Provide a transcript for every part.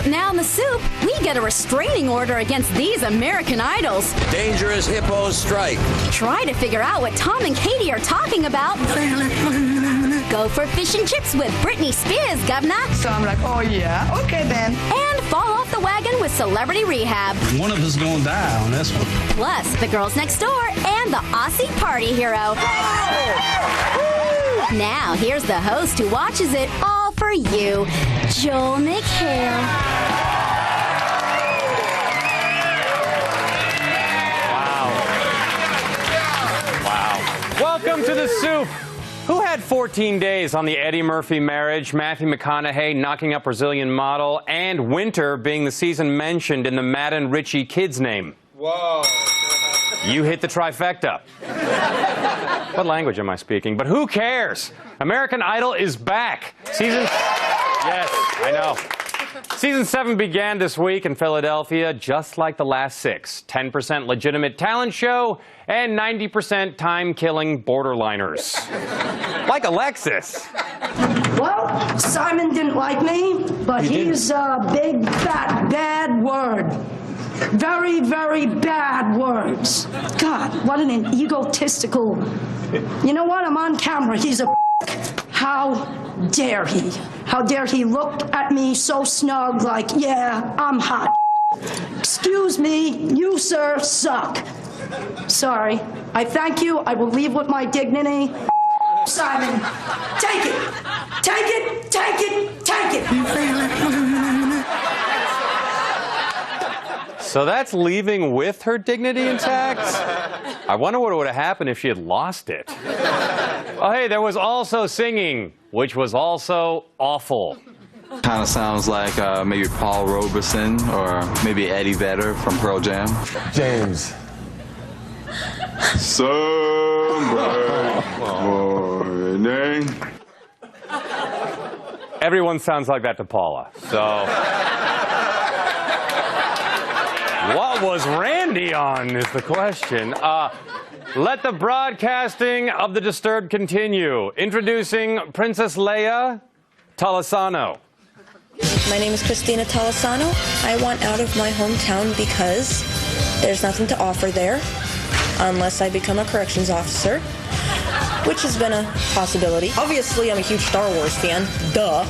Now in the soup, we get a restraining order against these American Idols. Dangerous hippos strike. Try to figure out what Tom and Katie are talking about. Go for fish and chips with Britney Spears, governor. So I'm like, oh yeah, okay then. And fall off the wagon with Celebrity Rehab. One of us gonna die on this one. Plus, the girls next door and the Aussie party hero. Now, here's the host who watches it all for you, Joel McHale. Wow. Welcome to the soup. Who had 14 days on the Eddie Murphy Marriage, Matthew McConaughey knocking up Brazilian model, and Winter being the season mentioned in the Madden Richie Kids name? Whoa. You hit the trifecta. What language am I speaking? But who cares? American Idol is back. Yes, I know. Season 7 began this week in Philadelphia, just like the last 6. 10% legitimate talent show and 90% time-killing borderliners. Like Alexis. Well, Simon didn't like me, but he's a big, fat, bad word. Very, very bad words. God, what an egotistical... You know what? I'm on camera. He's a... How dare he? How dare he look at me so snug like, yeah, I'm hot. Excuse me, you, sir, suck. Sorry. I thank you. I will leave with my dignity. Simon, take it. Take it, take it, take it. So that's leaving with her dignity intact? I wonder what would have happened if she had lost it. Oh, hey, there was also singing, which was also awful. Kind of sounds like maybe Paul Robeson or maybe Eddie Vedder from Pearl Jam. James. Sunday morning. Everyone sounds like that to Paula, so... What was Randy on is the question. Let the broadcasting of the Disturbed continue. Introducing Princess Leia Tolosano. My name is Christina Tolosano. I want out of my hometown because there's nothing to offer there unless I become a corrections officer, which has been a possibility. Obviously, I'm a huge Star Wars fan. Duh.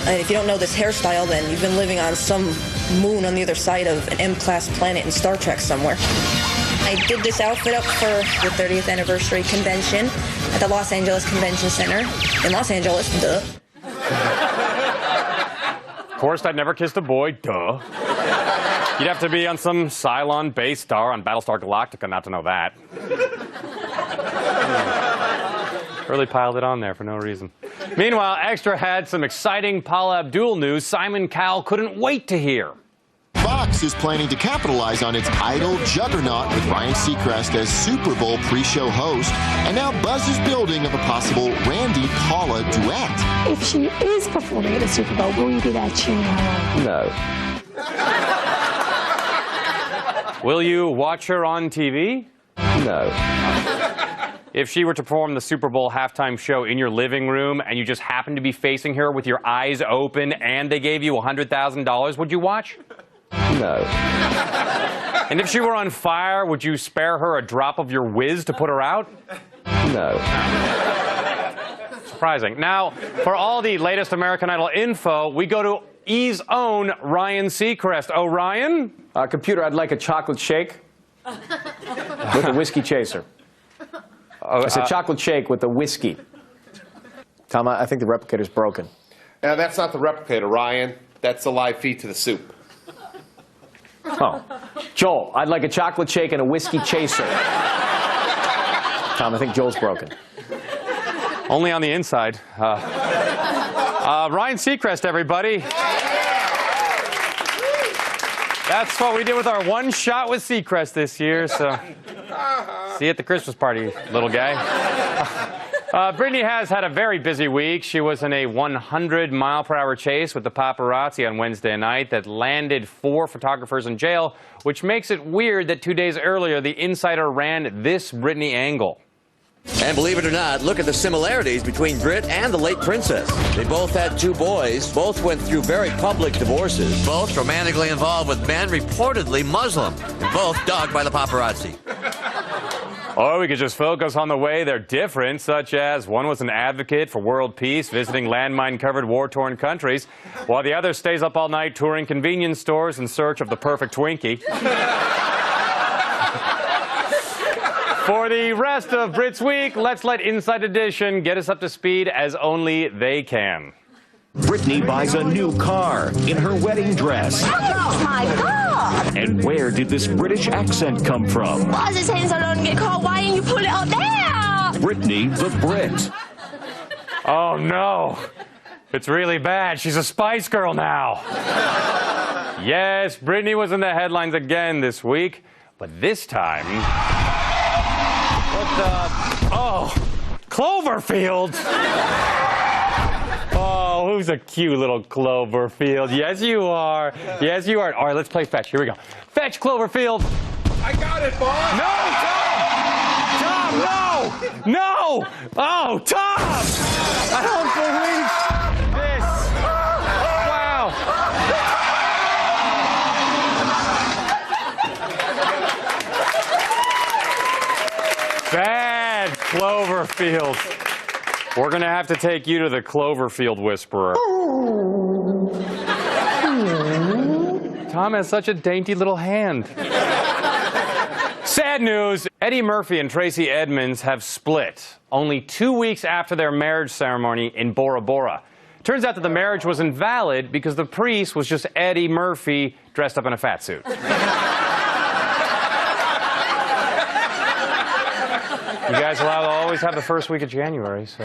And if you don't know this hairstyle, then you've been living on some moon on the other side of an M-class planet in Star Trek somewhere. I did this outfit up for the 30th anniversary convention at the Los Angeles Convention Center in Los Angeles. Duh. Of course, I'd never kissed a boy. Duh. You'd have to be on some Cylon-based star on Battlestar Galactica not to know that. Really piled it on there for no reason. Meanwhile, Extra had some exciting Paula Abdul news Simon Cowell couldn't wait to hear. Fox is planning to capitalize on its Idol juggernaut with Ryan Seacrest as Super Bowl pre-show host, and now buzz is building of a possible Randy-Paula duet. If she is performing at the Super Bowl, will you be there cheering her on? No. Will you watch her on TV? No. If she were to perform the Super Bowl halftime show in your living room and you just happened to be facing her with your eyes open and they gave you $100,000, would you watch? No. And if she were on fire, would you spare her a drop of your whiz to put her out? No. Surprising. Now, for all the latest American Idol info, we go to E's own Ryan Seacrest. Oh, Ryan? Computer, I'd like a chocolate shake with a whiskey chaser. It's a chocolate shake with a whiskey. Tom, I think the replicator's broken. Now, that's not the replicator, Ryan. That's the live feed to the soup. Oh. Joel, I'd like a chocolate shake and a whiskey chaser. Tom, I think Joel's broken. Only on the inside. Ryan Seacrest, everybody. That's what we did with our one shot with Seacrest this year, so see you at the Christmas party, little guy. Britney has had a very busy week. She was in a 100-mile-per-hour chase with the paparazzi on Wednesday night that landed 4 photographers in jail, which makes it weird that 2 days earlier, the Insider ran this Britney angle. And believe it or not, look at the similarities between Brit and the late princess. They both had 2 boys, both went through very public divorces, both romantically involved with men reportedly Muslim, and both dogged by the paparazzi. Or we could just focus on the way they're different, such as one was an advocate for world peace, visiting landmine-covered war-torn countries, while the other stays up all night touring convenience stores in search of the perfect Twinkie. For the rest of Brit's Week, let's let Inside Edition get us up to speed as only they can. Britney buys a new car in her wedding dress. Oh, my God! And where did this British accent come from? Why is it taking so long to get caught? Why didn't you pull it up there? Britney the Brit. Oh, no. It's really bad. She's a Spice Girl now. Yes, Britney was in the headlines again this week, but this time... What the... Oh, Cloverfield. Oh, who's a cute little Cloverfield? Yes, you are. Yes, you are. All right, let's play fetch. Here we go. Fetch, Cloverfield. I got it, boss. No, Tom! Tom, no! No! Oh, Tom! I don't believe this. Wow. Bad Cloverfield. We're going to have to take you to the Cloverfield Whisperer. Tom has such a dainty little hand. Sad news. Eddie Murphy and Tracy Edmonds have split only 2 weeks after their marriage ceremony in Bora Bora. Turns out that the marriage was invalid because the priest was just Eddie Murphy dressed up in a fat suit. You guys will always have the first week of January, so...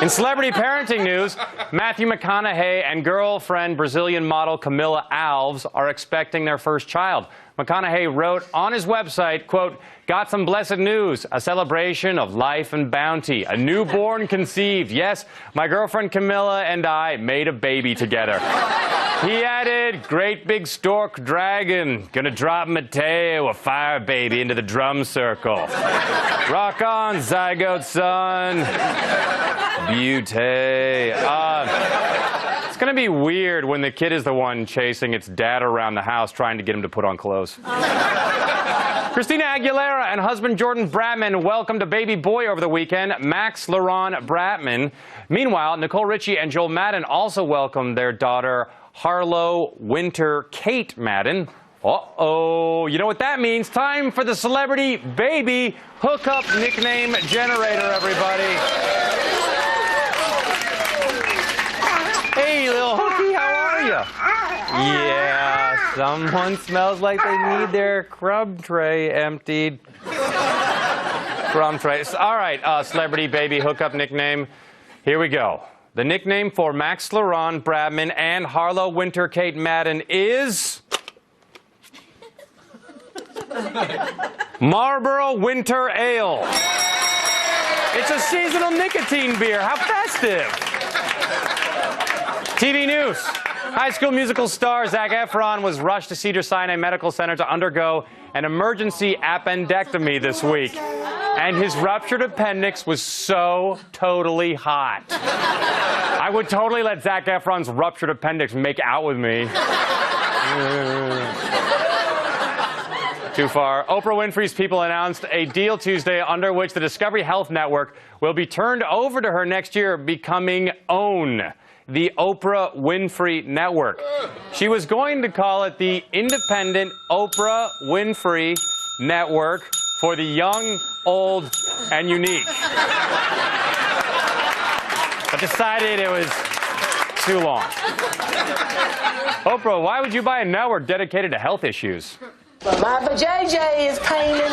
In celebrity parenting news, Matthew McConaughey and girlfriend Brazilian model Camila Alves are expecting their first child. McConaughey wrote on his website, quote, "Got some blessed news, a celebration of life and bounty, a newborn conceived. Yes, my girlfriend Camila and I made a baby together." He added, "Great big stork dragon, gonna drop Mateo, a fire baby, into the drum circle. Rock on, zygote son. Beauty." It's gonna be weird when the kid is the one chasing its dad around the house trying to get him to put on clothes. Christina Aguilera and husband Jordan Bratman welcomed a baby boy over the weekend, Max Laron Bratman. Meanwhile, Nicole Richie and Joel Madden also welcomed their daughter, Harlow Winter Kate Madden. Uh-oh, you know what that means? Time for the celebrity baby hookup nickname generator, everybody. Hey, little hooky, how are you? Yeah, someone smells like they need their crumb tray emptied. Crumb tray. All right, celebrity baby hookup nickname. Here we go. The nickname for Max Laron Bradman and Harlow Winter Kate Madden is... Marlboro Winter Ale. It's a seasonal nicotine beer. How festive. TV news. High School Musical star Zack Efron was rushed to Cedars-Sinai Medical Center to undergo an emergency appendectomy this week. And his ruptured appendix was so totally hot. I would totally let Zac Efron's ruptured appendix make out with me. Too far. Oprah Winfrey's people announced a deal Tuesday under which the Discovery Health Network will be turned over to her next year, becoming OWN, the Oprah Winfrey Network. She was going to call it the Independent Oprah Winfrey Network for the young, old, and unique. But decided it was too long. Oprah, why would you buy a network dedicated to health issues? My JJ is painting.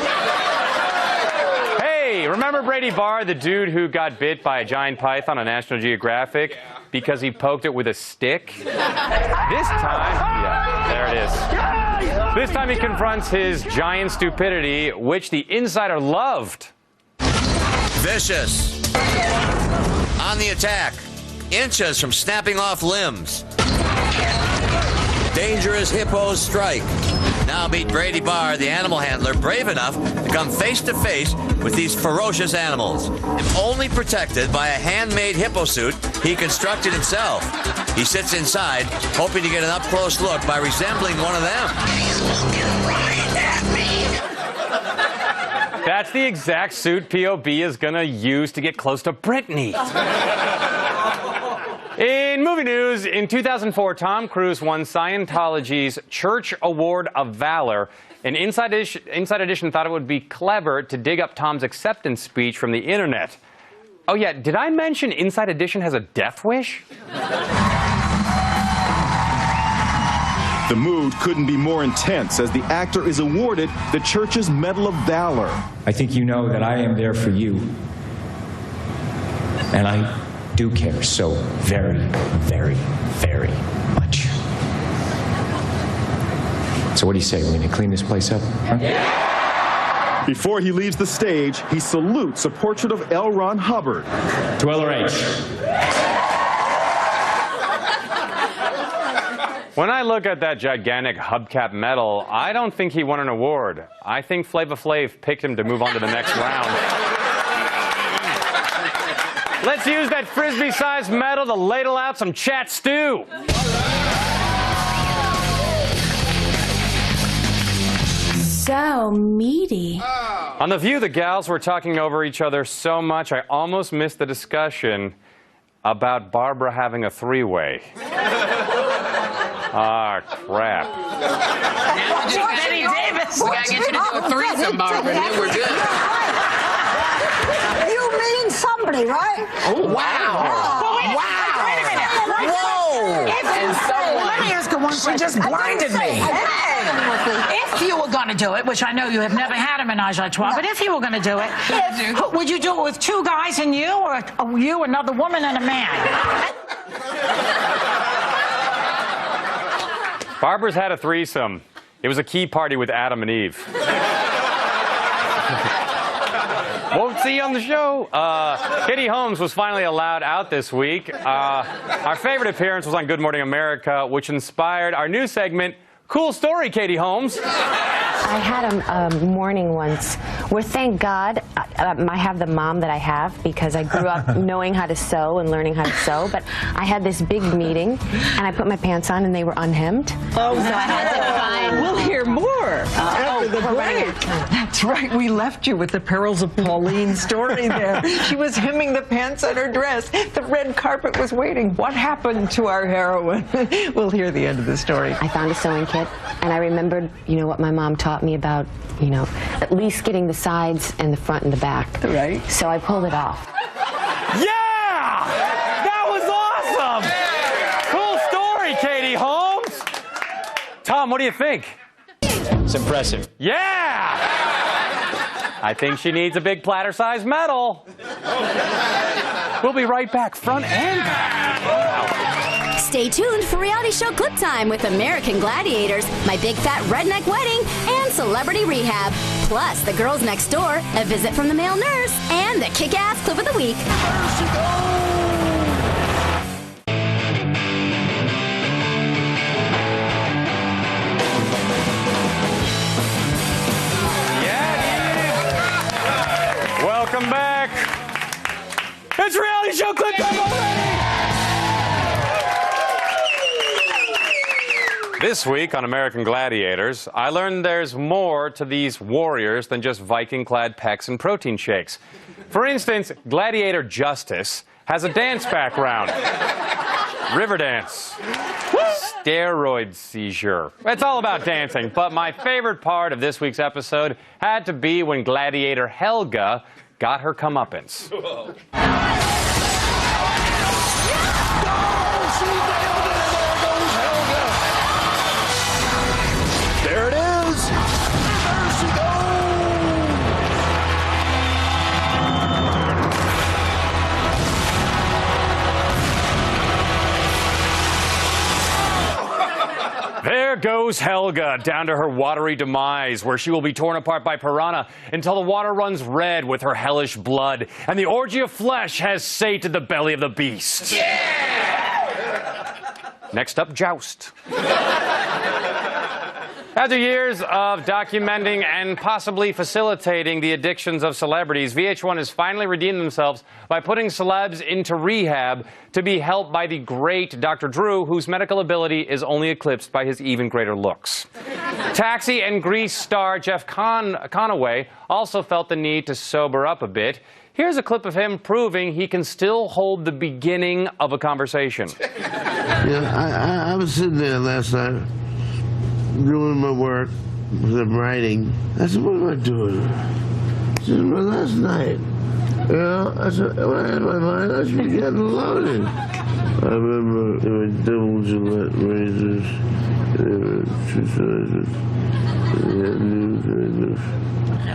Hey, remember Brady Barr, the dude who got bit by a giant python on National Geographic because he poked it with a stick? This time, yeah, there it is. This time he confronts his giant stupidity, which the insider loved. Vicious. On the attack. Inches from snapping off limbs. Dangerous hippos strike. Now meet Brady Barr, the animal handler, brave enough to come face to face with these ferocious animals. And only protected by a handmade hippo suit he constructed himself. He sits inside, hoping to get an up-close look by resembling one of them. He's looking right at me. That's the exact suit POB is gonna use to get close to Britney. In movie news, in 2004, Tom Cruise won Scientology's Church Award of Valor. And Inside Edition thought it would be clever to dig up Tom's acceptance speech from the internet. Oh yeah, did I mention Inside Edition has a death wish? The mood couldn't be more intense as the actor is awarded the church's Medal of Valor. I think you know that I am there for you. And I do care so very, very, very much. So what do you say? We need to clean this place up? Huh? Yeah! Before he leaves the stage, he salutes a portrait of L. Ron Hubbard. To LRH. When I look at that gigantic hubcap medal, I don't think he won an award. I think Flava Flav picked him to move on to the next round. Let's use that Frisbee-sized medal to ladle out some chat stew. So meaty. On The View, the gals were talking over each other so much, I almost missed the discussion about Barbara having a three-way. Ah, crap. Betty Davis. We gotta get you to do a threesome, Barbara, and then we're good. You mean somebody, right? Oh, wow. Wow. Wait a minute. Whoa. And let me ask you one question. She just blinded me. If you were going to do it, which I know you have never had a menage a trois, but if you were going to do it, would you do it with two guys and you, or you, another woman, and a man? Barbara's had a threesome. It was a key party with Adam and Eve. Won't see you on the show. Katie Holmes was finally allowed out this week. Our favorite appearance was on Good Morning America, which inspired our new segment, Cool Story, Katie Holmes. I had a morning once where, thank God, I have the mom that I have because I grew up knowing how to sew and learning how to sew, but I had this big meeting and I put my pants on and they were unhemmed. Oh, so I had to find... We'll hear more after the break. That's right. We left you with the perils of Pauline's story there. She was hemming the pants on her dress. The red carpet was waiting. What happened to our heroine? We'll hear the end of the story. I found a sewing kit and I remembered, what my mom taught me about, at least getting the sides and the front and the back. Right. So I pulled it off. Yeah! That was awesome! Cool story, Katie Holmes. Tom, what do you think? It's impressive. Yeah! I think she needs a big platter-sized medal. We'll be right back, front and back. Wow. Stay tuned for reality show Clip Time with American Gladiators, My Big Fat Redneck Wedding, and Celebrity Rehab. Plus, The Girls Next Door, A Visit from the Male Nurse, and the Kick-Ass Clip of the Week. Welcome back. It's reality show Clip Time already. This week on American Gladiators, I learned there's more to these warriors than just Viking-clad pecs and protein shakes. For instance, Gladiator Justice has a dance background. River dance. Steroid seizure. It's all about dancing, but my favorite part of this week's episode had to be when Gladiator Helga got her comeuppance. There it is! There she goes! There goes Helga, down to her watery demise, where she will be torn apart by piranha until the water runs red with her hellish blood, and the orgy of flesh has sated the belly of the beast. Yeah! Next up, Joust. After years of documenting and possibly facilitating the addictions of celebrities, VH1 has finally redeemed themselves by putting celebs into rehab to be helped by the great Dr. Drew, whose medical ability is only eclipsed by his even greater looks. Taxi and Grease star Jeff Conaway also felt the need to sober up a bit. Here's a clip of him proving he can still hold the beginning of a conversation. Yeah, I was sitting there last night doing my work, I'm writing. I said, what am I doing? She said, well, last night, you know, I said, when I had my mind, I should be getting loaded. I remember there were double Gillette razors,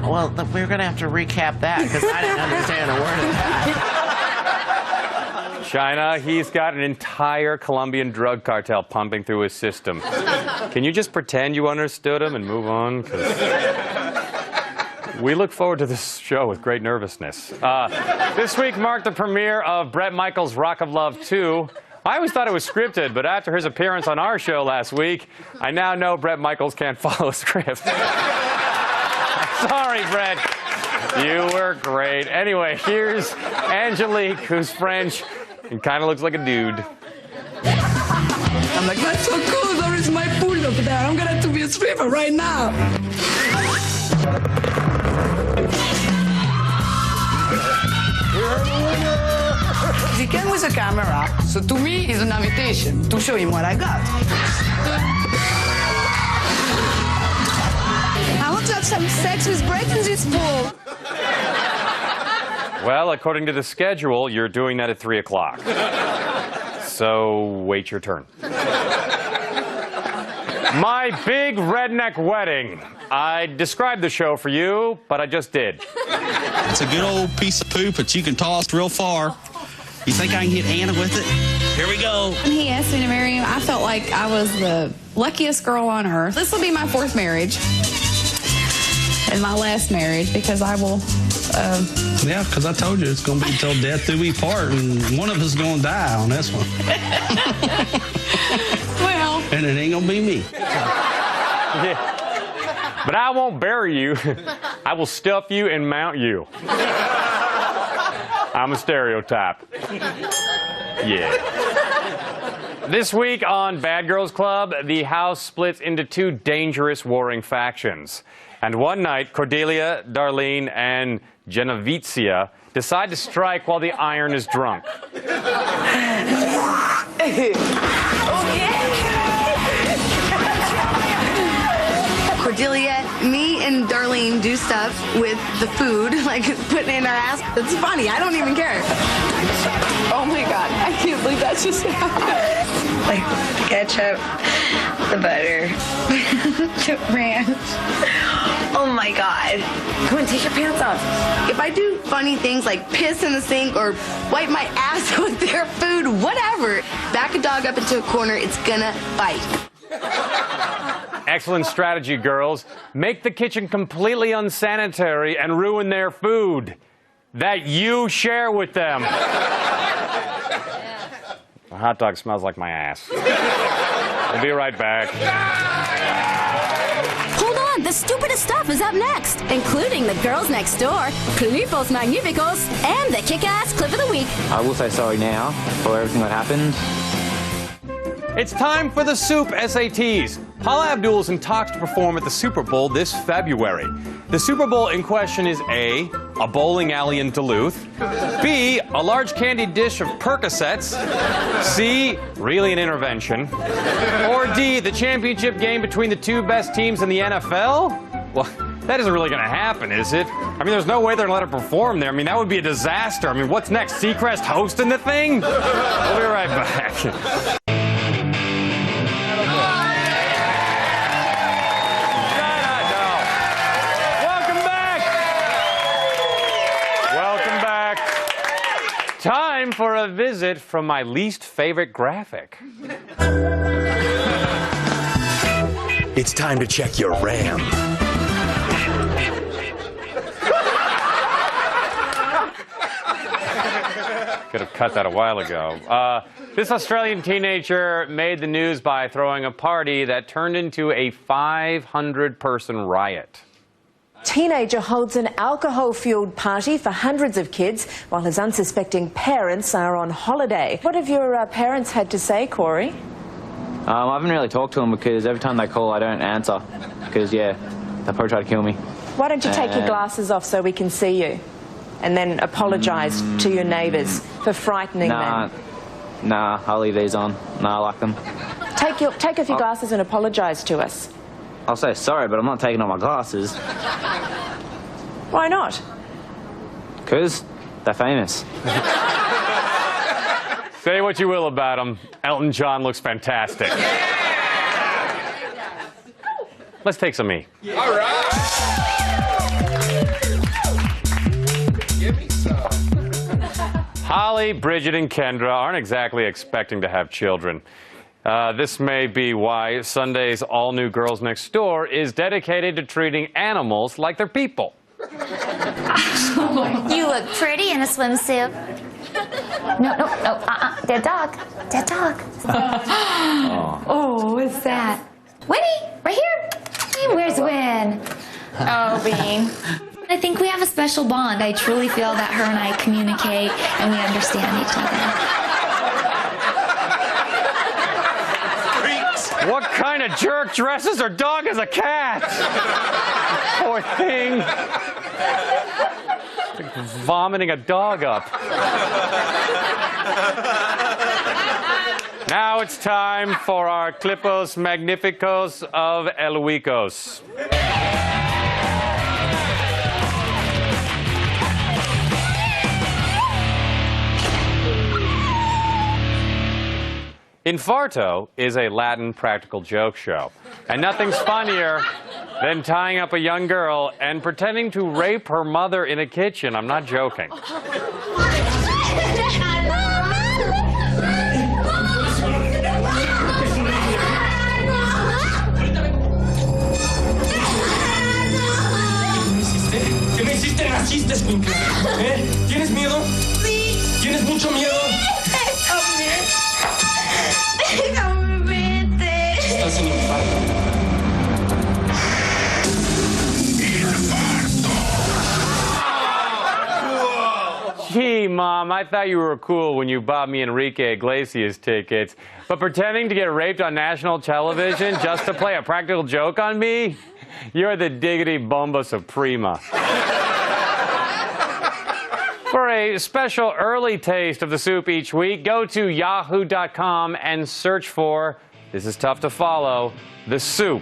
Well, we're going to have to recap that because I didn't understand a word of that. China, he's got an entire Colombian drug cartel pumping through his system. Can you just pretend you understood him and move on? 'Cause we look forward to this show with great nervousness. This week marked the premiere of Bret Michaels' Rock of Love 2. I always thought it was scripted, but after his appearance on our show last week, I now know Bret Michaels can't follow a script. Sorry, Bret. You were great. Anyway, here's Angelique, who's French and kind of looks like a dude. I'm like, that's so cool. There is my pool up there. I'm going to be a stripper right now. He came with a camera, so to me, it's an invitation to show him what I got. I want to have some sex with Brett in this pool. Well, according to the schedule, you're doing that at 3 o'clock. So wait your turn. My Big Redneck Wedding. I described the show for you, but I just did. It's a good old piece of poop that you can toss real far. You think I can hit Anna with it? Here we go. When he asked me to marry him, I felt like I was the luckiest girl on earth. This will be my 4th marriage. And my last marriage, because I will... Yeah, because I told you it's going to be till death do we part, and one of us is going to die on this one. Well... And it ain't going to be me. Yeah. But I won't bury you. I will stuff you and mount you. I'm a stereotype. Yeah. This week on Bad Girls Club, the house splits into 2 dangerous warring factions. And one night, Cordelia, Darlene, and Genovizia decide to strike while the iron is drunk. Cordelia, me and Darlene do stuff with the food, like putting it in our ass. It's funny. I don't even care. Oh, my God. I can't believe that just happened. Like the ketchup, the butter, the ranch. Oh, my God. Come on, take your pants off. If I do funny things like piss in the sink or wipe my ass with their food, whatever, back a dog up into a corner, it's gonna bite. Excellent strategy, girls. Make the kitchen completely unsanitary and ruin their food that you share with them. The hot dog smells like my ass. We'll be right back. Hold on, the stupidest stuff is up next, including the girls next door, Clipos Magnificos, and the kick-ass clip of the week. I will say sorry now for everything that happened. It's time for the Soup SATs. Paula Abdul is in talks to perform at the Super Bowl this February. The Super Bowl in question is A, a bowling alley in Duluth, B, a large candy dish of Percocets, C, really an intervention, or D, the championship game between the 2 best teams in the NFL? Well, that isn't really going to happen, is it? I mean, there's no way they're going to let her perform there. I mean, that would be a disaster. I mean, what's next? Seacrest hosting the thing? We'll be right back. Time for a visit from my least favorite graphic. It's time to check your RAM. Could have cut that a while ago. This Australian teenager made the news by throwing a party that turned into a 500-person riot. Teenager holds an alcohol-fueled party for hundreds of kids while his unsuspecting parents are on holiday. What have your parents had to say, Corey? I haven't really talked to them because every time they call, I don't answer. Because, yeah, they'll probably try to kill me. Why don't you take your glasses off so we can see you? And then apologise to your neighbours for frightening them. Nah, I'll leave these on. Nah, I like them. Take off your glasses and apologise to us. I'll say sorry, but I'm not taking off my glasses. Why not? Because they're famous. Say what you will about him, Elton John looks fantastic. Let's take some E. All right. Give me some. Holly, Bridget, and Kendra aren't exactly expecting to have children. This may be why Sunday's all-new Girls Next Door is dedicated to treating animals like they're people. You look pretty in a swimsuit. No, dead dog. Dead dog. Oh, what's that? Winnie, right here. Hey, where's Win? Oh, Bean. I think we have a special bond. I truly feel that her and I communicate and we understand each other. What kind of jerk dresses her dog as a cat? Poor thing. Like vomiting a dog up. Now it's time for our Clipos Magnificos of El Huicos. Infarto is a Latin practical joke show, and nothing's funnier than tying up a young girl and pretending to rape her mother in a kitchen. I'm not joking. ¿Qué me hiciste? Naciste, escuincla. ¿Tienes miedo? Sí. ¿Tienes mucho miedo? Estás en infarto. Gee, Mom, I thought you were cool when you bought me Enrique Iglesias tickets, but pretending to get raped on national television just to play a practical joke on me? You're the diggity bomba suprema. For a special early taste of the soup each week, go to yahoo.com and search for, this is tough to follow, The Soup.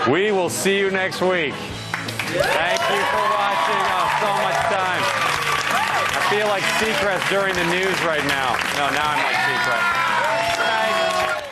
We will see you next week. Thank you for watching. Oh, so much time. I feel like Seacrest during the news right now. No, now I'm like Seacrest.